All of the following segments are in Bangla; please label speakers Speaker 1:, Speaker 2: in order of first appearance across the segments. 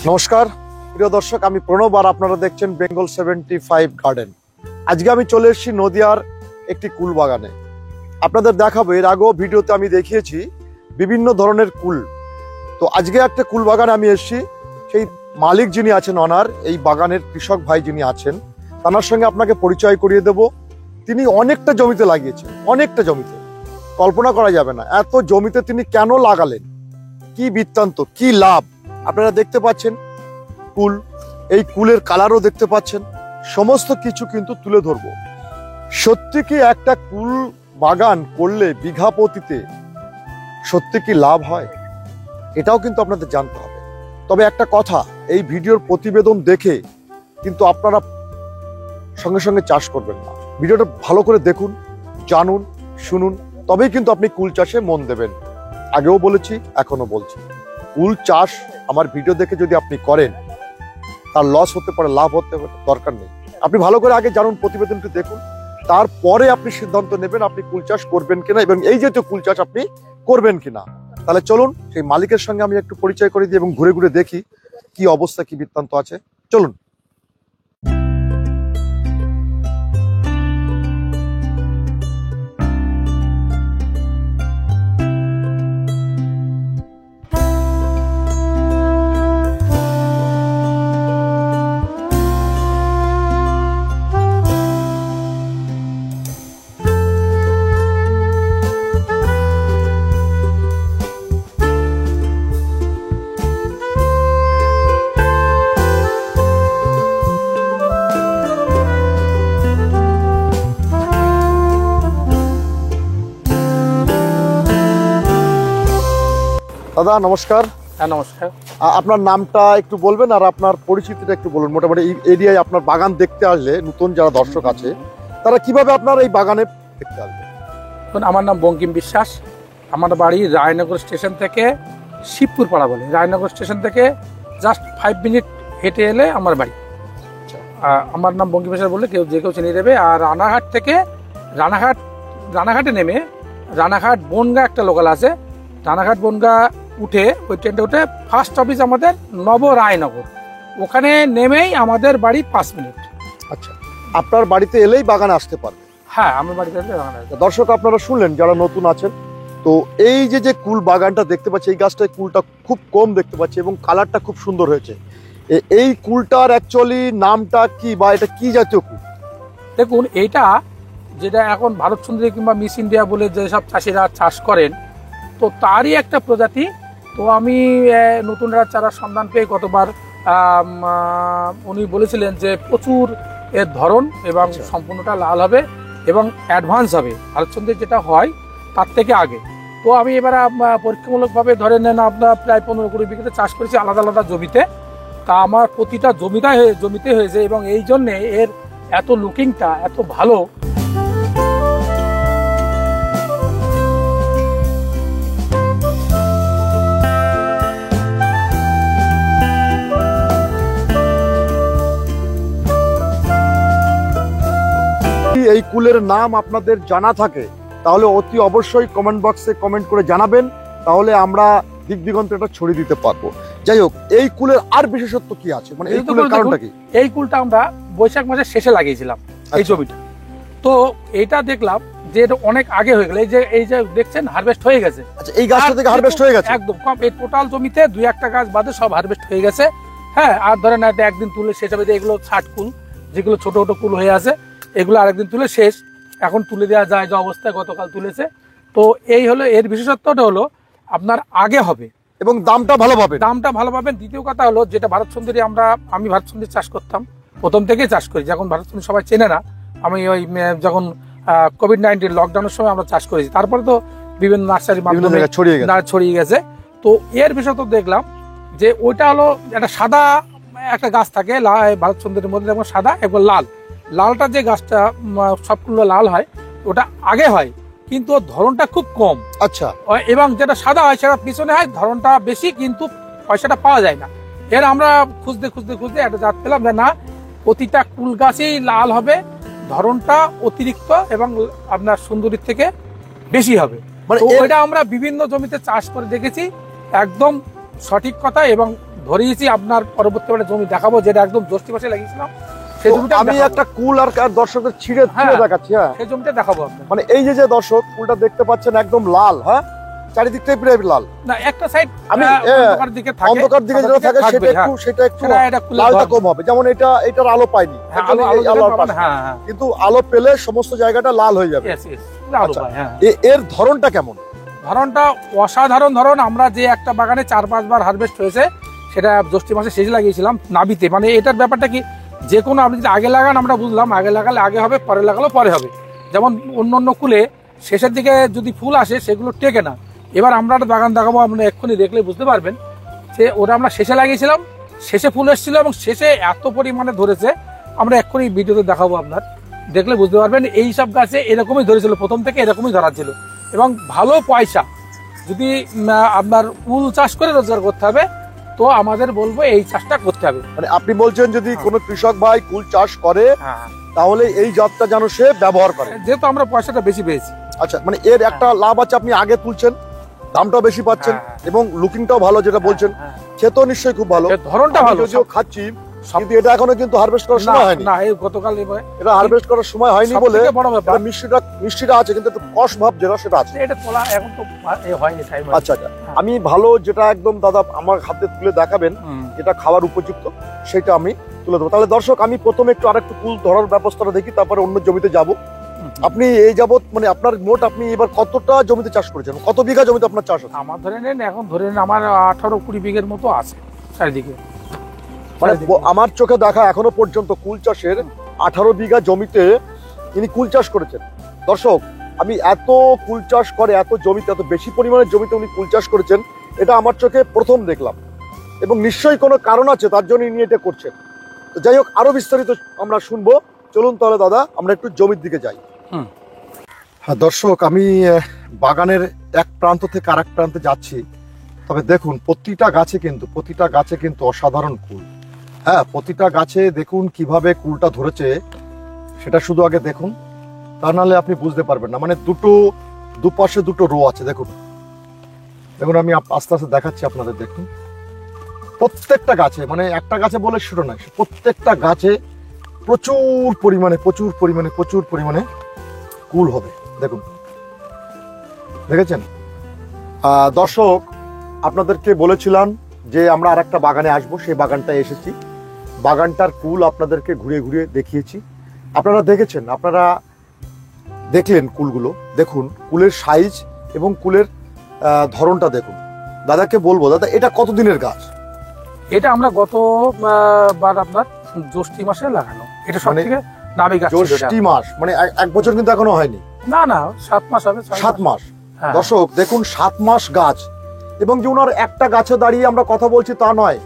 Speaker 1: নমস্কার প্রিয় দর্শক, আমি প্রণব আর আপনারা দেখছেন বেঙ্গল 75 গার্ডেন। আজকে আমি চলে এসেছি নদিয়ার একটি কুল বাগানে। আপনাদের দেখাবো, এর আগেও ভিডিওতে আমি দেখিয়েছি বিভিন্ন ধরনের কুল। তো আজকে একটা কুল বাগানে আমি এসেছি। সেই মালিক যিনি আছেন, অনার এই বাগানের কৃষক ভাই যিনি আছেন, তার সঙ্গে আপনাকে পরিচয় করিয়ে দেব। তিনি অনেকটা জমিতে লাগিয়েছেন, অনেকটা জমিতে, কল্পনা করা যাবে না এত জমিতে তিনি কেন লাগালেন, কি বৃত্তান্ত, কি লাভ। আপনারা দেখতে পাচ্ছেন কুল, এই কুলের কালারও দেখতে পাচ্ছেন, সমস্ত কিছু কিন্তু তুলে ধরবো। সত্যি কি একটা কুল বাগান করলে বিঘা প্রতিতে সত্যি কি লাভ হয়, এটাও কিন্তু আপনাদের জানতে হবে। তবে একটা কথা, এই ভিডিওর প্রতিবেদন দেখে কিন্তু আপনারা সঙ্গে সঙ্গে চাষ করবেন না। ভিডিওটা ভালো করে দেখুন, জানুন, শুনুন, তবেই কিন্তু আপনি কুল চাষে মন দেবেন। আগেও বলেছি, এখনো বলছি, কুল চাষ আমার ভিডিও দেখে যদি আপনি করেন, তার লস হতে পারে, লাভ হতে পারে, দরকার নেই। আপনি ভালো করে আগে জানুন, প্রতিবেদনটি দেখুন, তারপরে আপনি সিদ্ধান্ত নেবেন আপনি কুল চাষ করবেন কিনা, এবং এই যে কুল চাষ আপনি করবেন কিনা। তাহলে চলুন সেই মালিকের সঙ্গে আমি একটু পরিচয় করে দিই এবং ঘুরে ঘুরে দেখি কি অবস্থা, কি বৃত্তান্ত আছে। চলুন। দাদা নমস্কার।
Speaker 2: হ্যাঁ নমস্কার।
Speaker 1: আপনার নামটা একটু বলবেন আর আপনার পরিচিতিটা একটু বলুন। মোটামুটি এই এরিয়ায় আপনার বাগান দেখতে আসলে নতুন যারা দর্শক আছে তারা কিভাবে আপনার এই বাগানে দেখতে আসবে?
Speaker 2: আমার নাম বঙ্কিম বিশ্বাস। আমার বাড়ি রায়নগর স্টেশন থেকে শিবপুর পাড়া বলে, রায়নগর স্টেশন থেকে জাস্ট 5 মিনিট হেঁটে এলে আমার বাড়ি। আমার নাম বঙ্কিম বিশ্বাস বললে যে কেউ চিনিয়ে দেবে। আর রানাঘাট থেকে রানাঘাটে নেমে রানাঘাট বনগা একটা লোকাল আছে, রানাঘাট বনগা উঠে ওই ট্রেনটা উঠে ফার্স্ট অফিস আমাদের নবরায়নগর, ওখানে নেমেই আমাদের বাড়ি 5 মিনিট।
Speaker 1: আচ্ছা, আপনার বাড়িতে এলেই বাগানে আসতে পারবে?
Speaker 2: হ্যাঁ, আমার বাড়িতে এলে বাগানে আসতে।
Speaker 1: দর্শক আপনারা শুনলেন যারা নতুন আছেন, তো এই যে কুল বাগানটা দেখতে পাচ্ছি, এই গাছটায় কুলটা খুব কম দেখতে পাচ্ছি এবং কালারটা খুব সুন্দর হয়েছে। এই কুলটার অ্যাকচুয়ালি নামটা কি, বা এটা কি জাতীয় কুল?
Speaker 2: দেখুন, এইটা যেটা এখন ভারত সুন্দরী কিংবা মিস ইন্ডিয়া বলে যেসব চাষিরা চাষ করেন, তো তারই একটা প্রজাতি। তো আমি নতুনরা চারা সন্ধান পেয়ে গতবার উনি বলেছিলেন যে প্রচুর এর ধরন এবং সম্পূর্ণটা লাল হবে এবং অ্যাডভান্স হবে, ভারত সুন্দরী যেটা হয় তার থেকে আগে। তো আমি এবার পরীক্ষামূলকভাবে ধরে নেন আপনার প্রায় 15-20 বিঘাতে চাষ করেছি আলাদা আলাদা জমিতে। তা আমার প্রতিটা জমিতে হয়েছে এবং এই জন্যে এর এত লুকিংটা এত ভালো।
Speaker 1: এই কুলের নাম আপনাদের জানা থাকে তাহলে অতি অবশ্যই কমেন্ট বক্সে কমেন্ট করে জানাবেন, তাহলে আমরা দিক দিগন্তে এটা ছড়িয়ে দিতে পারবো। যাই হোক, এই কুলের আর বিশেষত্ব কি আছে, মানে এই কুলের কারণটা কি?
Speaker 2: এই কুলটা আমরা বৈশাখ মাসের শেষে লাগিয়েছিলাম এই জমিটা। তো এইটা দেখলাম যে এটা অনেক আগে হয়ে গেল। এই যে দেখছেন হারভেস্ট হয়ে গেছে।
Speaker 1: আচ্ছা, এই গাছটা থেকে হারভেস্ট হয়ে গেছে
Speaker 2: একদম কম। এই টোটাল জমিতে 2-1টা গাছ বাদে সব হারভেস্ট হয়ে গেছে। হ্যাঁ, আর ধরেন একদিন তুলে শেষ হবে। এগুলো 60 কুল, যেগুলো ছোট ছোট কুল হয়ে আছে, এগুলো আরেকদিন তুলে শেষ। এখন তুলে দেওয়া যায় যে অবস্থায় গতকাল তুলেছে। তো এই হলো এর বিশেষত্বটা, হলো আপনার আগে হবে
Speaker 1: এবং দামটা ভালো পাবেন।
Speaker 2: দ্বিতীয় কথা হলো, যেটা ভারত সুন্দরী আমি ভারত সুন্দরী চাষ করতাম, প্রথম থেকেই চাষ করি। যখন ভারত সুন্দরী সবাই চেনে না, আমি ওই যখন কোভিড-19 লকডাউনের সময় আমরা চাষ করেছি, তারপরে তো বিভিন্ন নার্সারির মাধ্যমে ছড়িয়ে গেছে। তো এর বিশেষত দেখলাম যে ওইটা হলো একটা সাদা একটা গাছ থাকে ভারত সুন্দরীর মধ্যে, যেমন সাদা এবং লালটা যে গাছটা সবগুলো লাল হয়, ওটা আগে হয় কিন্তু ওর ধরনটা খুব কম।
Speaker 1: আচ্ছা,
Speaker 2: এবং যেটা সাদা হয় সেটা পিছনে হয়, ধরনটা বেশি কিন্তু পয়সাটা পাওয়া যায় না। এর আমরা খুঁজতে একটা জাত পেলাম যে না, প্রতিটা কুল গাছেই লাল হবে, ধরনটা অতিরিক্ত এবং আপনার সুন্দরীর থেকে বেশি হবে। মানে ওইটা আমরা বিভিন্ন জমিতে চাষ করে দেখেছি, একদম সঠিক কথা এবং ধরিয়েছি, আপনার পরবর্তীকালে জমি দেখাবো যেটা একদম জ্যৈষ্ঠ মাসে লাগিয়েছিলাম সেই
Speaker 1: তো
Speaker 2: জমিটা
Speaker 1: আমি একটা কুল আর দর্শকদের ছিঁড়ে
Speaker 2: হ্যাঁ।
Speaker 1: দেখাচ্ছি। হ্যাঁ,
Speaker 2: সেই জমিটা দেখাবো আপনার।
Speaker 1: মানে এই যে দর্শক কুলটা দেখতে পাচ্ছেন একদম লাল, হ্যাঁ চারিদিকটাই প্রায় লাল।
Speaker 2: না একটা সাইড
Speaker 1: আমি
Speaker 2: অন্ধকার দিকে থাকে,
Speaker 1: অন্ধকার দিকে যেটা থাকে
Speaker 2: থাকবে,
Speaker 1: সেটা একটু
Speaker 2: সেটা এটা খুলে
Speaker 1: লালটা
Speaker 2: ধরবে।
Speaker 1: কম হবে, যেমন এটার আলো পাইনি,
Speaker 2: হ্যাঁ,
Speaker 1: actually এই
Speaker 2: আলো
Speaker 1: আলোর
Speaker 2: দিলে
Speaker 1: পাশে।
Speaker 2: হ্যাঁ, হ্যাঁ।
Speaker 1: কিন্তু আলো পেলে সমস্ত জায়গাটা লাল হয়ে যাবে।
Speaker 2: Yes, yes, আলো
Speaker 1: আচ্ছা।
Speaker 2: পায়, হ্যাঁ।
Speaker 1: এর ধরনটা কেমন?
Speaker 2: ধরনটা অসাধারণ ধরন। আমরা যে একটা বাগানে 4-5 বার হারভেস্ট হয়েছে সেটা জ্যৈষ্ঠ মাসে শেষে লাগিয়েছিলাম নাবিতে। মানে এটার ব্যাপারটা কি, যে কোনো আপনি যদি আগে লাগান, আমরা বুঝলাম আগে লাগালে আগে হবে, পরে লাগালেও পরে হবে। যেমন অন্য অন্য কুলে শেষের দিকে যদি ফুল আসে সেগুলো টেকে না। এবার আমরা একটা বাগান দেখাবো, আপনি এক্ষুনি দেখলে বুঝতে পারবেন যে ওটা আমরা শেষে লাগিয়েছিলাম, শেষে ফুল এসেছিল এবং শেষে এত পরিমাণে ধরেছে। আমরা এক্ষুনি ভিডিওতে দেখাবো, আপনার দেখলে বুঝতে পারবেন। এই সব গাছে এরকমই ধরেছিল, প্রথম থেকে এরকমই ধরা ছিল এবং ভালো পয়সা। যদি আপনার কুল চাষ করে রোজগার করতে হবে তো আমাদের বলবো এই চাষটা করতে হবে।
Speaker 1: মানে আপনি বলছেন যদি কোনো কৃষক ভাই কুল চাষ করে
Speaker 2: হ্যাঁ,
Speaker 1: তাহলে এই জাতটা যেন সে ব্যবহার করে।
Speaker 2: যেহেতু আমরা পয়সাটা বেশি পেয়েছি।
Speaker 1: আচ্ছা, মানে এর একটা লাভ আছে, আপনি আগে তুলছেন, দামটাও বেশি পাচ্ছেন,
Speaker 2: হ্যাঁ।
Speaker 1: এবং লুকিংটাও ভালো যেটা বলছেন,
Speaker 2: হ্যাঁ,
Speaker 1: খেতেও নিশ্চয়ই খুব ভালো।
Speaker 2: এর ধরনটা
Speaker 1: আমি
Speaker 2: ভালো।
Speaker 1: যদিও খাচ্ছি, কিন্তু এটা এখনো কিন্তু হারভেস্ট করার সময় হয়নি।
Speaker 2: না, এই গতকাল
Speaker 1: এটা হারভেস্ট করার সময় হয়নি বলে
Speaker 2: সবথেকে বড় ব্যাপার,
Speaker 1: এটা মিষ্টিটা আছে, কিন্তু একটু কষ ভাব যেটা সেটা আছে।
Speaker 2: এটা তোলা এখন তো হয়নি টাইম।
Speaker 1: আচ্ছা আচ্ছা, আমি ভালো যেটা একদম দাদা আমার হাতে তুলে দেখাবেন যেটা খাওয়ার উপযুক্ত সেটা আমি তুলে দেবো। তাহলে দর্শক আমি প্রথমে একটু আরেকটু কুল ধরার ব্যবস্থাটা দেখি, তারপরে অন্য জমিতে যাব। আপনি এই যাবত মানে আপনার মোট আপনি এবার কতটা জমিতে চাষ করেছেন, কত বিঘা জমিতে আপনার চাষ আছে?
Speaker 2: আমার ধরে নেন, এখন ধরে নেন আমার 18-20 বিঘের মতো আছে চারিদিকে।
Speaker 1: মানে আমার চোখে দেখা এখনো পর্যন্ত কুল চাষের 18 বিঘা জমিতে ইনি কুল চাষ করেছেন। দর্শক, আমি এত কুল চাষ করে এত জমিতে, এত বেশি পরিমাণে জমিতে উনি কুল চাষ করেছেন, এটা আমার চোখে প্রথম দেখলাম, এবং নিশ্চয়ই কোনো কারণ আছে তার জন্য ইনি এটা করছেন। তো যাই হোক, আরো বিস্তারিত আমরা শুনবো। চলুন তাহলে দাদা আমরা একটু জমির দিকে যাই। হ্যাঁ দর্শক, আমি বাগানের এক প্রান্ত থেকে আরেক প্রান্তে যাচ্ছি। তবে দেখুন প্রতিটা গাছে কিন্তু অসাধারণ কুল। হ্যাঁ, প্রতিটা গাছে দেখুন কিভাবে কুলটা ধরেছে, সেটা শুধু আগে দেখুন, তা নাহলে আপনি বুঝতে পারবেন না। মানে দুপাশে দুটো রো আছে, দেখুন দেখুন, আমি আস্তে আস্তে দেখাচ্ছি আপনাদের। দেখুন প্রত্যেকটা গাছে, মানে একটা গাছে বলে শুরু নয়, প্রত্যেকটা গাছে প্রচুর পরিমাণে কুল হবে। দেখুন, দেখেছেন? দর্শক, আপনাদেরকে বলেছিলাম যে আমরা আর একটা বাগানে আসবো, সেই বাগানটায় এসেছি। বাগানটার কুল আপনাদেরকে ঘুরে ঘুরে দেখিয়েছি, আপনারা দেখেছেন, আপনারা দেখলেন কুলগুলো। দেখুন কুলের সাইজ এবং কুলের ধরনটা দেখুন। দাদাকে বলবো, দাদা এটা কতদিনের গাছ?
Speaker 2: এটা আমরা গতবার আপনার জ্যৈষ্ঠ মাসে লাগানো। এটা সব থেকে নামি গাছ ছিল এটা।
Speaker 1: জ্যৈষ্ঠ মাস মানে এক বছর কিন্তু এখনো হয়নি।
Speaker 2: না 7 মাস হবে।
Speaker 1: 7 মাস।
Speaker 2: হ্যাঁ।
Speaker 1: দর্শক দেখুন 7 মাস গাছ, এবং যে ওনার একটা গাছে দাঁড়িয়ে আমরা কথা বলছি তা নয়,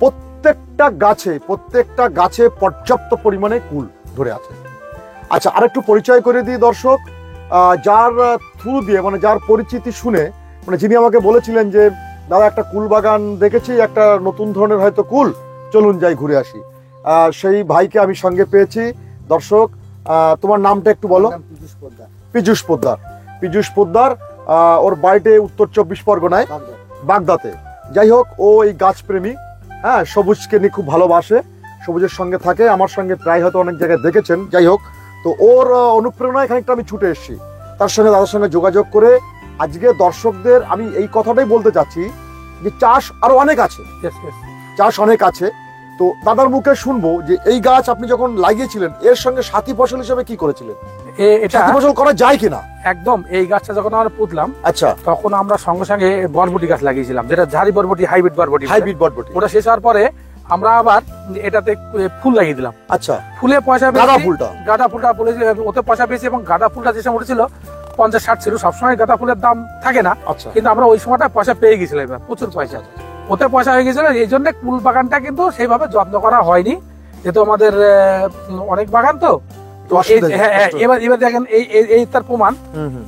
Speaker 1: প্রত্যেকটা গাছে পর্যাপ্ত পরিমাণে কুল ধরে আছে। আচ্ছা, আরেকটু পরিচয় করে দিই দর্শক, যার থ্রু দিয়ে মানে যার পরিচিতি শুনে, মানে যিনি আমাকে বলেছিলেন যে দাদা একটা কুল বাগান দেখেছি, একটা নতুন ধরনের হয়তো কুল, চলুন যাই ঘুরে আসি, সেই ভাইকে আমি সঙ্গে পেয়েছি। দর্শক, তোমার নামটা একটু বলো। পীযূষ পোদ্দার। ওর বাড়িতে উত্তর 24 পরগনায়, বাগদাতে। যাই হোক, ও এই গাছ প্রেমী, হ্যাঁ, সবুজকে নিয়ে খুব ভালোবাসে, সবুজের সঙ্গে থাকে, আমার সঙ্গে প্রায় হয়তো অনেক জায়গায় দেখেছেন। যাই হোক, তো ওর অনুপ্রেরণায় খানিকটা আমি ছুটে এসেছি, তার সঙ্গে দাদার সঙ্গে যোগাযোগ করে। আজকে দর্শকদের আমি এই কথাটাই বলতে চাচ্ছি যে চাষ আরো অনেক আছে, চাষ অনেক আছে। তো দাদার মুখে শুনবো যে এই গাছ আপনি যখন লাগিয়েছিলেন এর সঙ্গে সাথী ফসল হিসেবে কি করেছিলেন, সাথী ফসল করা যায় কিনা?
Speaker 2: একদম। এই গাছটা যখন আমরা পুঁতলাম,
Speaker 1: আচ্ছা,
Speaker 2: তখন আমরা সঙ্গে সঙ্গে বরবটি গাছ লাগিয়েছিলাম, যেটা ঝাড়ি বরবটি, হাইব্রিড বরবটি। ওটা শেষ হওয়ার পরে আমরা আবার এটাতে ফুল লাগিয়ে দিলাম।
Speaker 1: আচ্ছা,
Speaker 2: ফুলে পয়সা গাঁদা ফুলটা ওতে পয়সা পেয়েছি, এবং গাঁদা ফুলটা যে সময় উঠেছিল 50-60 ছিল। সবসময় গাঁদা ফুলের দাম থাকে না, কিন্তু আমরা ওই সময়টা পয়সা পেয়ে গেছিলাম, এবার প্রচুর পয়সা ওতে পয়সা হয়ে গেছিল। এই জন্য কুল বাগানটা কিন্তু সেইভাবে যত্ন করা হয়নি, যেহেতু আমাদের অনেক বাগান তো। এবার দেখেন এই তার প্রমাণ,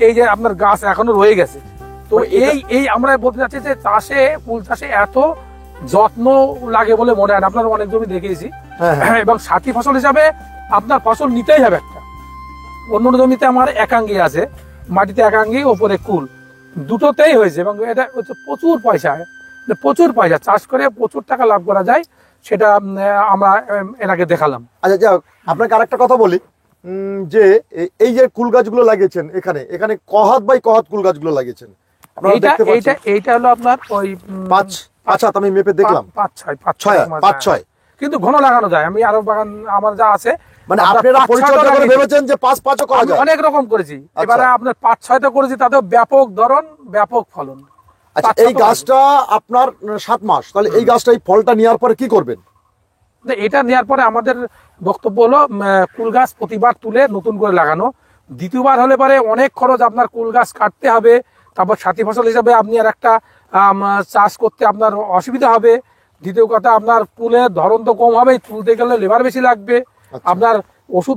Speaker 2: এই যে আপনার গাছ এখনো রয়ে গেছে। তো এই আমরা বলতে চাচ্ছি যে চাষে, ফুল চাষে এত যত্ন লাগে বলে মনে হয় না। আপনারা অনেক জমি দেখিয়েছি, এবং সাথী ফসল হিসাবে আপনার ফসল নিতেই হবে একটা। অন্য জমিতে আমার একাঙ্গি আছে, মাটিতে একাঙ্গি, ওপরে কুল, দুটোতেই হয়েছে, এবং এটা হচ্ছে প্রচুর পয়সা। যে প্রচুর পয়সা, চাষ করে প্রচুর টাকা লাভ করা যায়, সেটা আমরা এর আগে দেখালাম।
Speaker 1: আচ্ছা যাই হোক, আপনাকে আরেকটা কথা বলি, যে এই যে কুল গাছগুলো লাগিয়েছেন এখানে, এখানে কহাত বাই কহাত কুল গাছগুলো লাগিয়েছেন আপনারা দেখতে পাচ্ছেন।
Speaker 2: এইটা হলো আপনার ওই
Speaker 1: 5 হাত, আমি মেপে দেখলাম 5-6,
Speaker 2: কিন্তু ঘন লাগানো যায়। আমি আরো বাগান আমার যা আছে,
Speaker 1: মানে আপনারা পরিচর্যা করে ভেবেছেন যে 5-5ও করা যায়।
Speaker 2: অনেক রকম করেছি, এবারে আপনার 5-6টা করেছি, তাতে ব্যাপক ধরন, ব্যাপক ফলন।
Speaker 1: আচ্ছা, এই গাছটা আপনার 7 মাস, তাহলে এই গাছটা এই ফলটা নেওয়ার পরে কি করবেন?
Speaker 2: এটা নেওয়ার পরে আমাদের বক্তব্য হলো কুল গাছ প্রতিবার তুলে নতুন করে লাগানো। দ্বিতীয়বার হলে পরে অনেক খরচ, আপনার কুল গাছ কাটতে হবে, তারপর সাথী ফসল হিসাবে আপনি আর একটা চাষ করতে আপনার অসুবিধা হবে। দ্বিতীয় কথা, আপনার কুলের ধরন তো কম হবে, তুলতে গেলে লেবার বেশি লাগবে, আপনার ওষুধ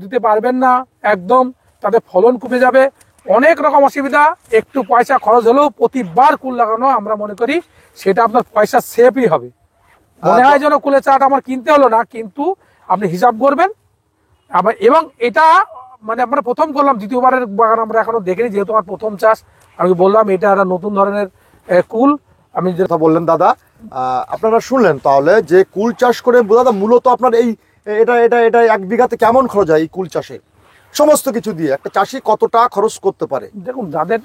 Speaker 2: দিতে পারবেন না একদম, তাতে ফলন কমে যাবে, অনেক রকম অসুবিধা। একটু পয়সা খরচ হলেও প্রতিবার কুল লাগানো আমরা মনে করি সেটা আপনার পয়সা সেভই হবে। মনে হয় যেন কুলের চারাটা আমার কিনতে হলো না, কিন্তু আপনি হিসাব করবেন আবার। এবং এটা মানে আমরা প্রথম করলাম, দ্বিতীয়বারের বাগান আমরা এখনো দেখিনি, যেহেতু আমার প্রথম চাষ। আমি বললাম এটা একটা নতুন ধরনের কুল। আমি
Speaker 1: যেটা বললেন দাদা, আপনারা শুনলেন তাহলে যে কুল চাষ করে দাদা মূলত আপনার এই এটা 1 বিঘাতে কেমন খরচ হয় এই কুল চাষে? সমস্ত কিছু দিয়ে একটা চাষি কতটা খরচ করতে পারে?
Speaker 2: দেখুন, যাদের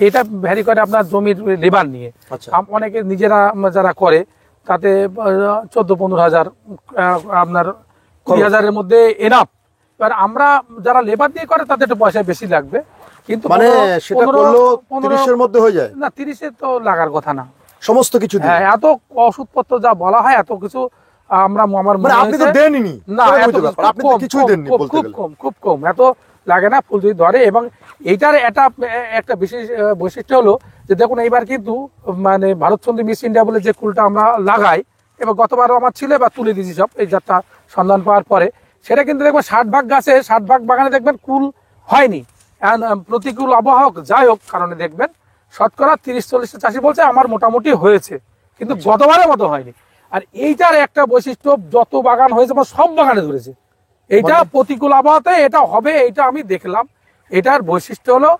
Speaker 2: এটা ভ্যারি করে আপনার জমির লেবার নিয়ে।
Speaker 1: আচ্ছা,
Speaker 2: অনেকে নিজেরা যারা করে তাতে 14-15 হাজার, আপনার 20 হাজারের মধ্যে এনাফ। এবার আমরা যারা লেবার দিয়ে করে তাদের একটু পয়সা বেশি লাগবে, কিন্তু
Speaker 1: মানে সেটা করলেও 30-এর মধ্যে হয়ে যায়
Speaker 2: না। 30-এ তো লাগার কথা না,
Speaker 1: সমস্ত কিছু দিয়ে।
Speaker 2: হ্যাঁ, এত ওষুধপত্র যা বলা হয়, এত কিছু আমরা আমার
Speaker 1: মানে আপনি তো দেননি
Speaker 2: না,
Speaker 1: আপনি তো কিছুই দেননি বলতে গেলে।
Speaker 2: খুব কম, এত লাগে না ফুল যদি ধরে। এবং এইটার একটা বিশেষ বৈশিষ্ট্য হলো যে দেখুন, এইবার কিন্তু মানে ভারত সুন্দরী মিস ইন্ডিয়া বলে যে কুলটা আমরা লাগাই, এবার গতবারও আমার ছিল, এবার তুলে দিয়েছি সব এই যাত্রা সন্ধান পাওয়ার পরে। সেটা কিন্তু দেখবেন 60 ভাগ গাছে, 60 ভাগ বাগানে দেখবেন কুল হয়নি। প্রতিকূল আবহাওয়া যাই হোক কারণে দেখবেন শতকরা 30-40টা চাষি বলছে আমার মোটামুটি হয়েছে, কিন্তু গতবারের মতো হয়নি। আর এইটার একটা বৈশিষ্ট্য, যত বাগান হয়েছে সব বাগানে ধরেছে। এইটা প্রতিকূল আবহাওয়াতে এটা হবে, এইটা আমি দেখলাম। এটার বৈশিষ্ট্য হলো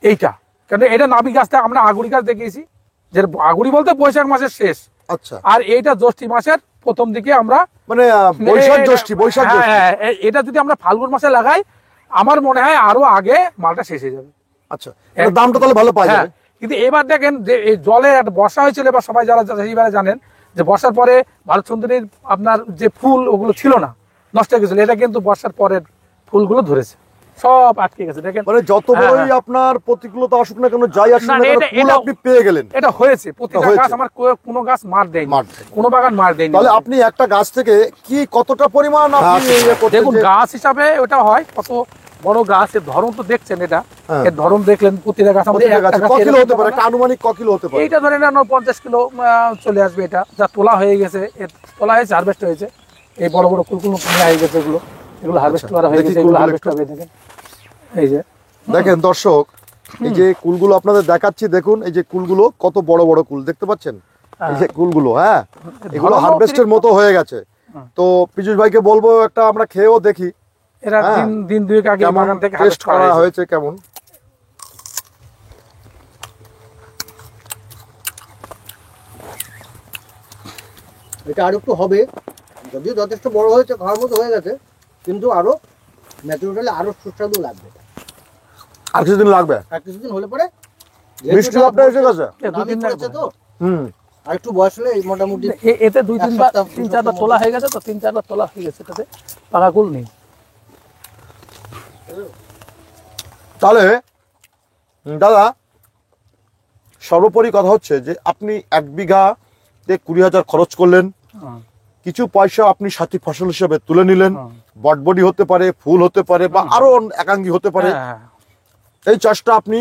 Speaker 2: এইটা, কারণ এটা নাবি গাছটা আমরা আগুড়ি গাছ দেখিয়েছি, যে আগুড়ি বলতে বৈশাখ মাসের শেষ।
Speaker 1: আচ্ছা,
Speaker 2: আর এইটা জ্যৈষ্ঠ মাসের প্রথম দিকে আমরা,
Speaker 1: মানে বৈশাখ জ্যৈষ্ঠ।
Speaker 2: এটা যদি আমরা ফাল্গুন মাসে লাগাই, আমার মনে হয় আরো আগে মালটা শেষ হয়ে যাবে।
Speaker 1: আচ্ছা, দামটা তাহলে ভালো পাওয়া যাবে।
Speaker 2: কিন্তু এবার দেখেন যে এই জলের একটা বর্ষা হয়েছিল, এবার সবাই যারা এইবারে জানেন যে বর্ষার পরে ভারত সুন্দরীর আপনার যে ফুল ওগুলো ছিল না, নষ্ট হয়ে গেছিল। এটা কিন্তু বর্ষার পরের ফুলগুলো ধরেছে, সব আটকে গেছে। দেখেন,
Speaker 1: মানে যত বড়ই আপনার প্রতিকূলতা আসুক না কেন, যাই আসুক না কেন, ফুল আপনি পেয়ে গেলেন।
Speaker 2: এটা হয়েছে প্রতিটা গাছ, আমার কোনো গাছ মার দেয়নি, কোনো বাগান মার দেয়নি।
Speaker 1: তাহলে আপনি একটা গাছ থেকে কি কতটা পরিমাণ আপনি
Speaker 2: দেখুন, গাছ হিসাবে ওটা হয় কত বড় গাছ, এর ধরন তো দেখছেন, এটা এর ধরন দেখলেন, প্রতিটা গাছ আমাদের
Speaker 1: কিলো হতে পারে, একটা আনুমানিক ক কিলো হতে পারে?
Speaker 2: এইটা ধরে নেন 50 কিলো চলে আসবে। এটা যা তোলা হয়ে গেছে, তোলা হয়েছে, হারভেস্ট হয়েছে, এই বড় বড় ফুলগুলো হয়ে গেছে, এগুলো হারভেস্ট করা হয়ে গেছে, এগুলো হারভেস্ট হবে। দেখেন, এই যে দেখেন
Speaker 1: দর্শক, এই যে কুলগুলো আপনাদের দেখাচ্ছি, দেখুন এই যে কুলগুলো কত বড় বড় কুল দেখতে পাচ্ছেন, এই যে কুলগুলো, হ্যাঁ, এগুলো হারভেস্টের মতো হয়ে গেছে। তো পীযূষ ভাইকে বলবো একটা আমরা খেয়েও দেখি,
Speaker 2: এরা দিন দুয়েক আগে বাগান থেকে
Speaker 1: টেস্ট করা হয়েছে কেমন।
Speaker 3: এটা আর একটু হবে, যদিও যথেষ্ট বড় হয়েছে, খাওয়ার মতো হয়ে গেছে, কিন্তু আরো ন্যাচুরালি আরো সুস্বাদু লাগবে।
Speaker 1: আর কিছুদিন লাগবে,
Speaker 3: আর কিছুদিন হলে পরে
Speaker 1: মিষ্টি ভাবটা এসে গেছে,
Speaker 3: তো আর একটু বয়স হলে এই মোটামুটি
Speaker 2: এতে 2-3 বার তোলা হয়ে গেছে, তো 3-4 বার তোলা হয়ে গেছে, তাতে পাকা কুল নেই।
Speaker 1: তাহলে দাদা সর্বোপরি কথা হচ্ছে যে আপনি 1 বিঘাতে 20,000 খরচ করলেন, কিছু পয়সা আপনি সাথী ফসল হিসেবে তুলে নিলেন, বটবডি হতে পারে, ফুল হতে পারে, বা আরো একাঙ্গী হতে পারে। এই চাষটা আপনি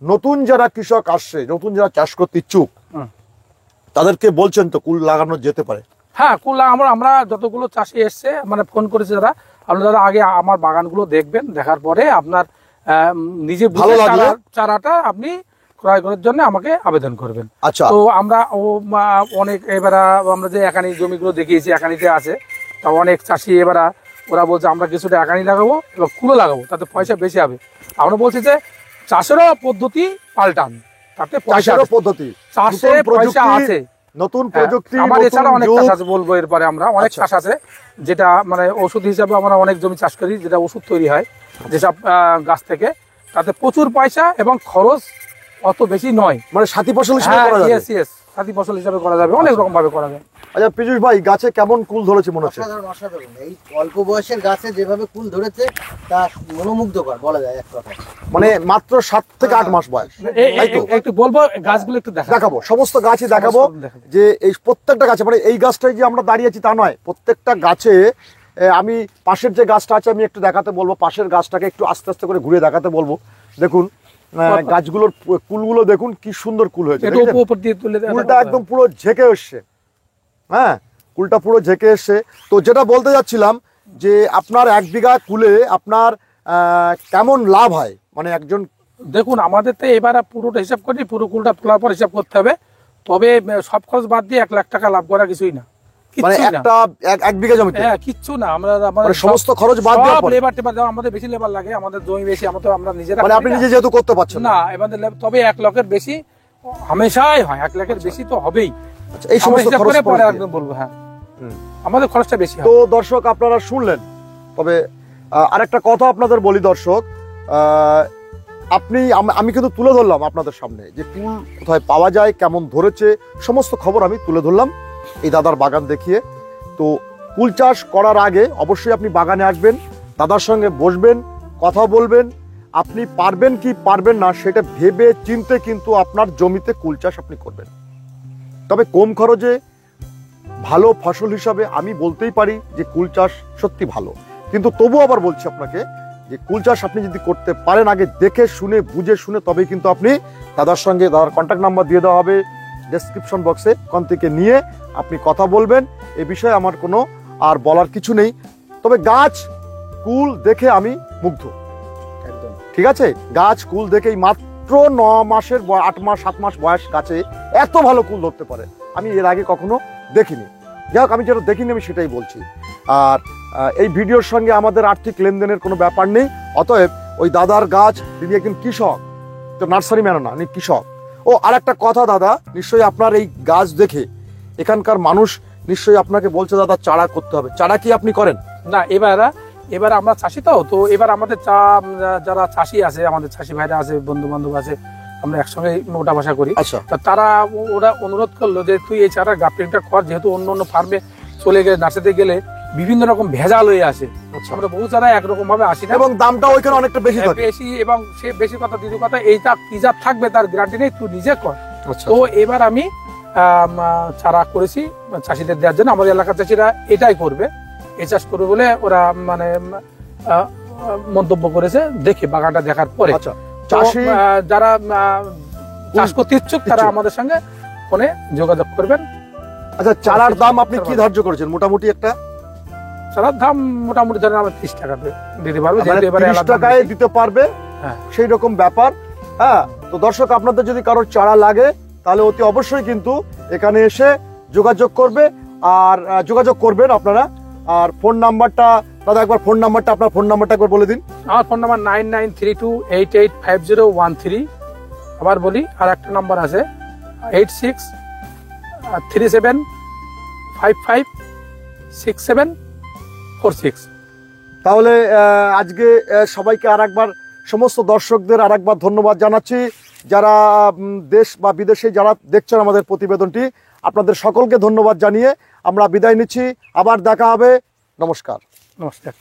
Speaker 1: নতুন যারা কৃষক আসছে, নতুন যারা চাষ করতে ইচ্ছুক, তাদেরকে বলছেন তো কুল লাগানো যেতে পারে?
Speaker 2: হ্যাঁ, কুল আমরা যতগুলো চাষি এসছে মানে ফোন করেছে যারা, আপনারা আগে আমার বাগানগুলো দেখবেন, দেখার পরে আপনার নিজে ভালো লাগলে চারাটা আপনি ক্রয় করার জন্য আমাকে আবেদন করবেন।
Speaker 1: আচ্ছা,
Speaker 2: তো আমরা অনেক এবার আমরা যে একানি জমিগুলো দেখিয়েছি, একানিতে আছে, তা অনেক চাষি এবার ওরা বলছে আমরা কিছুটা একানি লাগাবো এবং কুলো লাগাবো, তাতে পয়সা বেশি হবে। আমরা বলছি যে চাষেরও পদ্ধতি পাল্টান, তাতে পয়সা
Speaker 1: চাষেরও
Speaker 2: আছে।
Speaker 1: পদ্ধতি,
Speaker 2: চাষে
Speaker 1: নতুন
Speaker 2: পয়সা
Speaker 1: প্রযুক্তি,
Speaker 2: আছে।
Speaker 1: নতুন
Speaker 2: হ্যাঁ,
Speaker 1: প্রযুক্তি,
Speaker 2: আমার
Speaker 1: নতুন
Speaker 2: এছাড়া অনেক
Speaker 1: যুগ।
Speaker 2: চাষ আছে, বলবো এরপরে আমরা অনেক
Speaker 1: আচ্ছা।
Speaker 2: চাষ আছে, যেটা মানে ওষুধ হিসাবে আমরা অনেক জমি চাষ করি, যেটা ওষুধ তৈরি হয় যেসব গাছ থেকে, তাতে প্রচুর পয়সা এবং খরচ অত বেশি নয়।
Speaker 1: মানে সাথী ফসল হিসেবে
Speaker 2: হ্যাঁ,
Speaker 1: করা যাবে।
Speaker 2: yes, yes, সাথী ফসল হিসাবে করা যাবে, অনেক রকম ভাবে করা যায়।
Speaker 1: আচ্ছা পীযূষ ভাই, গাছে কেমন কুল ধরেছে মনে হচ্ছে?
Speaker 3: অসাধারণ অসাধারণ, এই অল্প বয়সের গাছে যেভাবে কুল ধরেছে তা মনোমুগ্ধকর বলা যায় এক কথায়।
Speaker 1: মানে মাত্র 7 থেকে 8 মাস বয়স, তাই তো?
Speaker 2: একটু বলবো গাছগুলো একটু
Speaker 1: দেখাবো, সমস্ত গাছই দেখাবো, যে এই প্রত্যেকটা গাছে, মানে এই গাছটাই যে আমরা দাঁড়িয়ে আছি তা নয়, প্রত্যেকটা গাছে আমি পাশের যে গাছটা আছে আমি একটু দেখাতে বলবো, পাশের গাছটাকে একটু আস্তে আস্তে করে ঘুরে দেখাতে বলবো। দেখুন গাছগুলোর কুলগুলো দেখুন কি সুন্দর কুল হয়েছে, দেখেছেন? কুলটা একদম পুরো ঝেঁকে এসছে, হ্যাঁ কুলটা পুরো ঝেঁকে এসছে। তো যেটা বলতে যাচ্ছিলাম যে আপনার 1 বিঘা কুলে আপনার কেমন লাভ হয়, মানে একজন,
Speaker 2: দেখুন আমাদের তো এবার পুরোটা হিসাব করি, পুরো কুলটা তোলার পর হিসাব করতে হবে, তবে সব খরচ বাদ দিয়ে 1 লাখ টাকা লাভ করা কিছুই না,
Speaker 1: মানে
Speaker 2: কিচ্ছুই না।
Speaker 1: একটা 1 বিঘা জমিতে
Speaker 2: হ্যাঁ, কিচ্ছু না। আমরা
Speaker 1: মানে সমস্ত খরচ বাদ দেওয়ার পরে,
Speaker 2: লেবার টেবার, আমাদের বেশি লেবার লাগে, আমাদের জমি বেশি, আমরা নিজেরা
Speaker 1: মানে আপনি
Speaker 2: করি না।
Speaker 1: নিজে যেহেতু করতে পারছেন
Speaker 2: না, এবারে তবে 1 লাখের বেশি হামেশাই হয়, 1 লাখের বেশি তো হবেই।
Speaker 1: আচ্ছা, এই সমস্ত
Speaker 2: হিসাব
Speaker 1: খরচ
Speaker 2: করে পরে
Speaker 1: পরে
Speaker 2: একদম বলবো। হ্যাঁ,
Speaker 1: হুম।
Speaker 2: আমাদের খরচটা বেশি হয়।
Speaker 1: তো দর্শক আপনারা শুনলেন, তবে আরেকটা কথা আপনাদের বলি দর্শক, আমি কিন্তু তুলে ধরলাম আপনাদের সামনে যে কুল কোথায় পাওয়া যায়, কেমন ধরেছে, সমস্ত খবর আমি তুলে ধরলাম এই দাদার বাগান দেখিয়ে। তো কুল চাষ করার আগে অবশ্যই আপনি বাগানে আসবেন, দাদার সঙ্গে বসবেন, কথা বলবেন, আপনি পারবেন কি পারবেন না সেটা ভেবে চিন্তে কিন্তু আপনার জমিতে কুল চাষ আপনি করবেন। তবে কম খরচে ভালো ফসল হিসাবে আমি বলতেই পারি যে কুল চাষ সত্যি ভালো, কিন্তু তবু আবার বলছি আপনাকে যে কুল চাষ আপনি যদি করতে পারেন, আগে দেখে শুনে বুঝে শুনে তবেই কিন্তু আপনি দাদার সঙ্গে, দাদার কন্ট্যাক্ট নাম্বার দিয়ে দেওয়া হবে ডেসক্রিপশন বক্সে, ওখান থেকে নিয়ে আপনি কথা বলবেন। এ বিষয়ে আমার কোনো আর বলার কিছু নেই, তবে গাছ কুল দেখে আমি মুগ্ধ,
Speaker 3: একদম
Speaker 1: ঠিক আছে? গাছ কুল দেখেই মাত্র 9 মাসের 8 মাস 7 মাস বয়স গাছে এত ভালো কুল ধরতে পারে আমি এর আগে কখনো দেখিনি। যাই হোক, আমি যেটা দেখিনি আমি সেটাই বলছি। আর এই ভিডিওর সঙ্গে আমাদের আর্থিক লেনদেনের কোনো ব্যাপার নেই, অতএব ওই দাদার গাছ, তিনি একজন কৃষক, তো নার্সারি ম্যানও না, উনি কৃষক। ও আর একটা কথা দাদা, নিশ্চয়ই আপনার এই গাছ দেখে এখানকার মানুষ নিশ্চয়ই আপনাকে বলছে দাদা চারা করতে হবে, চারা কি আপনি করেন?
Speaker 2: না, এবার আমরা চাষি তো এবার আমাদের যারা চাষি আছে, আমাদের চাষি ভাইরা আছে, বন্ধু বান্ধব আছে, আমরা একসঙ্গে ওটা ভাষা করি।
Speaker 1: আচ্ছা,
Speaker 2: তা তারা ওরা অনুরোধ করলো যে তুই এই চারা গ্রাফটিংটা কর, যেহেতু অন্য অন্য ফার্মে চলে গেলে, নার্সারিতে গেলে বিভিন্ন রকম ভেজাল হয়ে আসে, আমরা বহু চারা একরকম ভাবে আসি না,
Speaker 1: এবং দামটা ওইখানে অনেকটা বেশি থাকে।
Speaker 2: বেশি, এবং সে বেশি কথা দ্বিতীয় কথা, এইটা কি জাত থাকবে তার গ্যারান্টি নেই, তুই নিজে কর।
Speaker 1: আচ্ছা,
Speaker 2: তো এবার আমি চারা করেছি চাষিদের দেওয়ার জন্য, আমাদের এলাকার চাষিরা এটাই করবে, এই চাষ করবে বলে ওরা মানে মন্তব্য করেছে, দেখে বাগানটা দেখার পরে।
Speaker 1: আচ্ছা,
Speaker 2: তো,
Speaker 1: চাষি
Speaker 2: যারা চাষ করতে ইচ্ছুক তারা আমাদের সঙ্গে ফোনে যোগাযোগ করবেন।
Speaker 1: আচ্ছা, চারার দাম আপনি কি ধার্য করেছেন মোটামুটি? একটা
Speaker 2: চারার দাম মোটামুটি ধরেন আমরা 30 টাকা দিতে পারবো,
Speaker 1: মানে
Speaker 2: যেহেতু এবারে
Speaker 1: 30 টাকায় দিতে পারবে,
Speaker 2: হ্যাঁ।
Speaker 1: সেই রকম ব্যাপার। হ্যাঁ, তো দর্শক আপনাদের যদি কারোর চারা লাগে তাহলে অতি অবশ্যই কিন্তু এখানে এসে যোগাযোগ করবে, আর যোগাযোগ করবেন আপনারা। আর ফোন নাম্বারটা দাদা একবার, ফোন নাম্বারটা, আপনার ফোন নাম্বারটা একবার বলে দিন।
Speaker 2: আমার ফোন নাম্বার 9932885013। আবার বলি, আর একটা নাম্বার আছে 8637556746।
Speaker 1: তাহলে আজকে সবাইকে আরেকবার, সমস্ত দর্শকদের আরেকবার ধন্যবাদ জানাচ্ছি, যারা দেশ বা বিদেশে যারা দেখছেন আমাদের প্রতিবেদনটি, আপনাদের সকলকে ধন্যবাদ জানিয়ে আমরা বিদায় নিচ্ছি। আবার দেখা হবে, নমস্কার।
Speaker 2: নমস্কার।